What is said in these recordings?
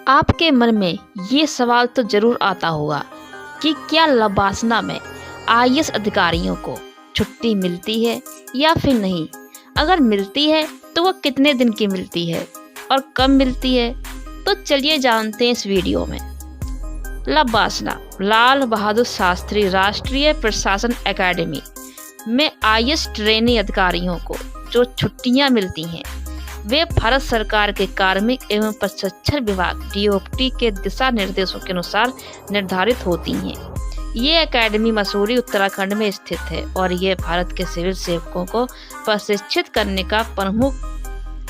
आपके मन में ये सवाल तो जरूर आता होगा कि क्या लबासना में आईएएस अधिकारियों को छुट्टी मिलती है या फिर नहीं। अगर मिलती है तो वो कितने दिन की मिलती है और कब मिलती है, तो चलिए जानते हैं इस वीडियो में। लबासना लाल बहादुर शास्त्री राष्ट्रीय प्रशासन एकेडमी में आईएएस ट्रेनी अधिकारियों को जो छुट्टियां मिलती हैं वे भारत सरकार के कार्मिक एवं प्रशिक्षण विभाग डीओपटी के दिशा निर्देशों के अनुसार निर्धारित होती हैं। ये एकेडमी मसूरी उत्तराखंड में स्थित है और ये भारत के सिविल सेवकों को प्रशिक्षित करने का प्रमुख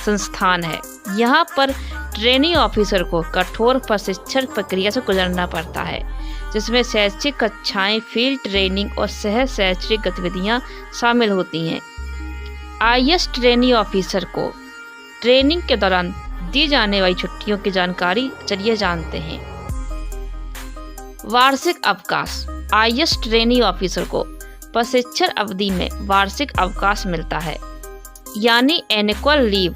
संस्थान है। यहाँ पर ट्रेनी ऑफिसर को कठोर प्रशिक्षण प्रक्रिया से गुजरना पड़ता है, जिसमें शैक्षिक कक्षाएं, फील्ड ट्रेनिंग और सह शैक्षिक गतिविधियां शामिल होती हैं। आईएएस ट्रेनी ऑफिसर को ट्रेनिंग के दौरान दी जाने वाली छुट्टियों की जानकारी चलिए जानते हैं। वार्षिक अवकाश। आईएएस ट्रेनी ऑफिसर को प्रशिक्षण अवधि में वार्षिक अवकाश मिलता है, यानी एनुअल लीव,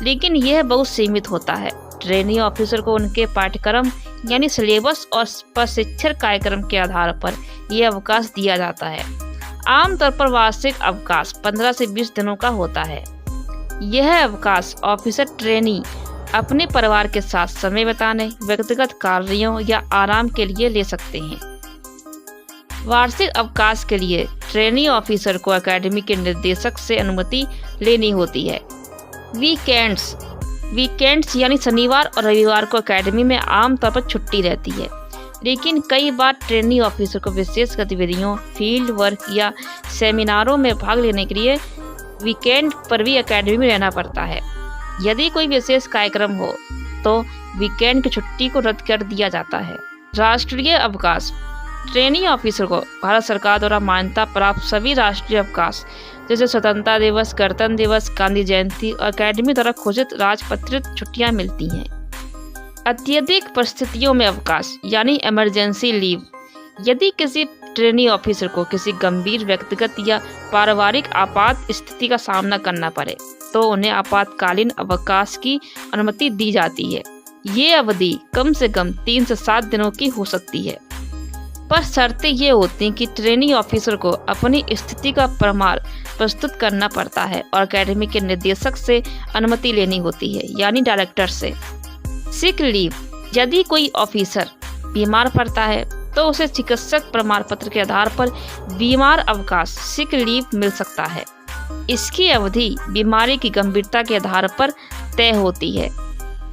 लेकिन यह बहुत सीमित होता है। ट्रेनी ऑफिसर को उनके पाठ्यक्रम यानी सिलेबस और प्रशिक्षण कार्यक्रम के आधार पर यह अवकाश दिया जाता है। आमतौर पर वार्षिक अवकाश 15 से 20 दिनों का होता है। यह अवकाश ऑफिसर ट्रेनी अपने परिवार के साथ समय बिताने, व्यक्तिगत कार्यों या आराम के लिए ले सकते हैं। वार्षिक अवकाश के लिए ट्रेनी ऑफिसर को एकेडमी के निर्देशक से अनुमति लेनी होती है। वीकेंड्स यानी शनिवार और रविवार को एकेडमी में आमतौर पर छुट्टी रहती है, लेकिन कई बार ट्रेनी ऑफिसर को विशेष गतिविधियों, फील्ड वर्क या सेमिनारों में भाग लेने के लिए वीकेंड पर भी एकेडमी में रहना पड़ता है। यदि कोई विशेष कार्यक्रम हो तो वीकेंड की छुट्टी को रद्द कर दिया जाता है। राष्ट्रीय अवकाश। ट्रेनी ऑफिसर को भारत सरकार द्वारा मान्यता प्राप्त सभी राष्ट्रीय अवकाश जैसे स्वतंत्रता दिवस, गणतंत्र दिवस, गांधी जयंती और एकेडमी द्वारा घोषित राजपत्रित छुट्टियां मिलती हैं। अत्यधिक परिस्थितियों में अवकाश यानी इमरजेंसी लीव। यदि किसी ट्रेनी ऑफिसर को किसी गंभीर व्यक्तिगत या पारिवारिक आपात स्थिति का सामना करना पड़े तो उन्हें आपातकालीन अवकाश की अनुमति दी जाती है। ये अवधि कम से कम 3 से 7 दिनों की हो सकती है, पर शर्तें ये होती हैं कि ट्रेनी ऑफिसर को अपनी स्थिति का प्रमाण प्रस्तुत करना पड़ता है और एकेडमी के निर्देशक से अनुमति लेनी होती है, यानी डायरेक्टर से। Sick leave. यदि कोई ऑफिसर बीमार पड़ता है तो उसे चिकित्सक प्रमाण पत्र के आधार पर बीमार अवकाश सिक लीव मिल सकता है। इसकी अवधि बीमारी की गंभीरता के आधार पर तय होती है।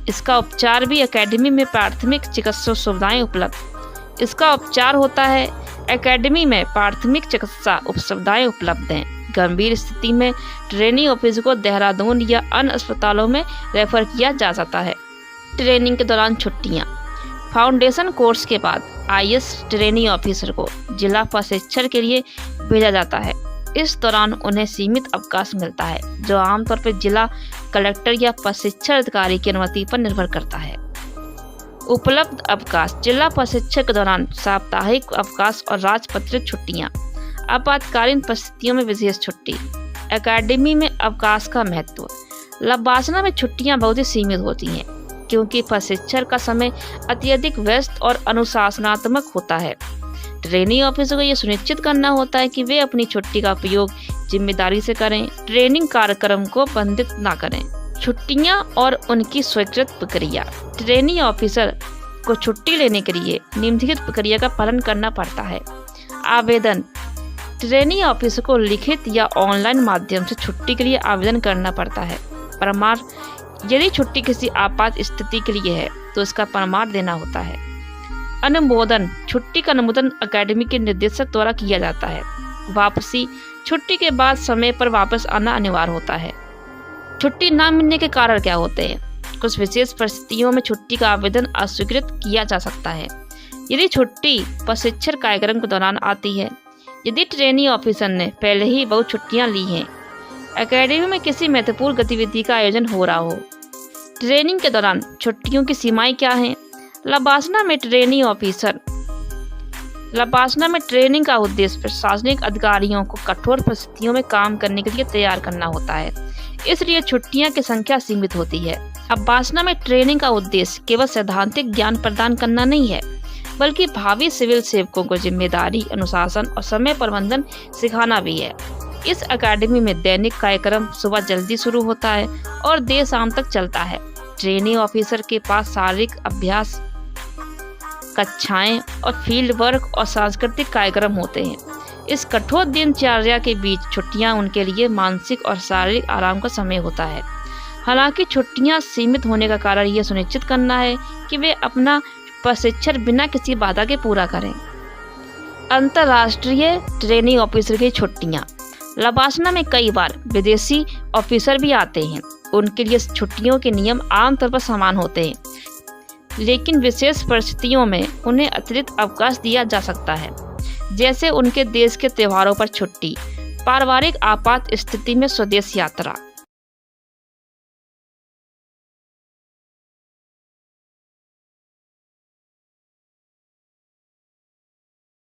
इसका उपचार भी एकेडमी में प्राथमिक चिकित्सा सुविधाएं उपलब्ध। इसका उपचार होता है एकेडमी में प्राथमिक चिकित्सा सुविधाएं उपलब्ध हैं। गंभीर स्थिति में ट्रेनी ऑफिसर को देहरादून या अन्य अस्पतालों में रेफर किया जा सकता है। ट्रेनिंग के दौरान छुट्टियां। फाउंडेशन कोर्स के बाद आईएएस ट्रेनी ऑफिसर को जिला प्रशिक्षण के लिए भेजा जाता है। इस दौरान उन्हें सीमित अवकाश मिलता है, जो आमतौर पर जिला कलेक्टर या प्रशिक्षण अधिकारी की अनुमति पर निर्भर करता है। उपलब्ध अवकाश। जिला प्रशिक्षण के दौरान साप्ताहिक अवकाश और राजपत्रित छुट्टियां। आपातकालीन परिस्थितियों में विशेष छुट्टी। एकेडमी में अवकाश का महत्व। लबासना में छुट्टियां बहुत ही सीमित होती हैं, क्योंकि प्रशिक्षण का समय अत्यधिक व्यस्त और अनुशासनात्मक होता है। ट्रेनी ऑफिसर को यह सुनिश्चित करना होता है कि वे अपनी छुट्टी का उपयोग जिम्मेदारी से करें, ट्रेनिंग कार्यक्रम को बंधित न करें। छुट्टियां और उनकी स्वीकृत प्रक्रिया। ट्रेनी ऑफिसर को छुट्टी लेने के लिए निम्नलिखित प्रक्रिया का पालन करना पड़ता है। आवेदन। ट्रेनी ऑफिसर को लिखित या ऑनलाइन माध्यम से छुट्टी के लिए आवेदन करना पड़ता है। प्रमाण। यदि छुट्टी किसी आपात स्थिति के लिए है तो इसका प्रमाण देना होता है। अनुमोदन। छुट्टी का अनुमोदन एकेडमी के निर्देशक द्वारा किया जाता है। वापसी। छुट्टी के बाद समय पर वापस आना अनिवार्य होता है। छुट्टी न मिलने के कारण क्या होते हैं? कुछ विशेष परिस्थितियों में छुट्टी का आवेदन अस्वीकृत किया जा सकता है। यदि छुट्टी प्रशिक्षण कार्यक्रम के दौरान आती है, यदि ट्रेनी ऑफिसर ने पहले ही बहुत छुट्टियां ली हैं, एकेडमी में किसी महत्वपूर्ण गतिविधि का आयोजन हो रहा हो। ट्रेनिंग के दौरान छुट्टियों की सीमाएं क्या हैं? लबासना में ट्रेनिंग का उद्देश्य प्रशासनिक अधिकारियों को कठोर परिस्थितियों में काम करने के लिए तैयार करना होता है। इसलिए छुट्टियां की संख्या सीमित होती है। अब्बासना में ट्रेनिंग का उद्देश्य केवल सैद्धांतिक ज्ञान प्रदान करना नहीं है, बल्कि भावी सिविल सेवकों को जिम्मेदारी, अनुशासन और समय प्रबंधन सिखाना भी है। इस अकादमी में दैनिक कार्यक्रम सुबह जल्दी शुरू होता है और देर शाम तक चलता है। ट्रेनी ऑफिसर के पास शारीरिक अभ्यास कक्षाएं और फील्ड वर्क और सांस्कृतिक कार्यक्रम होते हैं। इस कठोर दिनचर्या के बीच छुट्टियां उनके लिए मानसिक और शारीरिक आराम का समय होता है। हालांकि छुट्टियां सीमित होने का कारण यह सुनिश्चित करना है कि वे अपना प्रशिक्षण बिना किसी बाधा के पूरा करें। अंतर्राष्ट्रीय ट्रेनिंग ऑफिसर की छुट्टियां। लबासना में कई बार विदेशी ऑफिसर भी आते हैं। उनके लिए छुट्टियों के नियम आमतौर पर समान होते हैं, लेकिन विशेष परिस्थितियों में उन्हें अतिरिक्त अवकाश दिया जा सकता है, जैसे उनके देश के त्योहारों पर छुट्टी, पारिवारिक आपात स्थिति में स्वदेश यात्रा।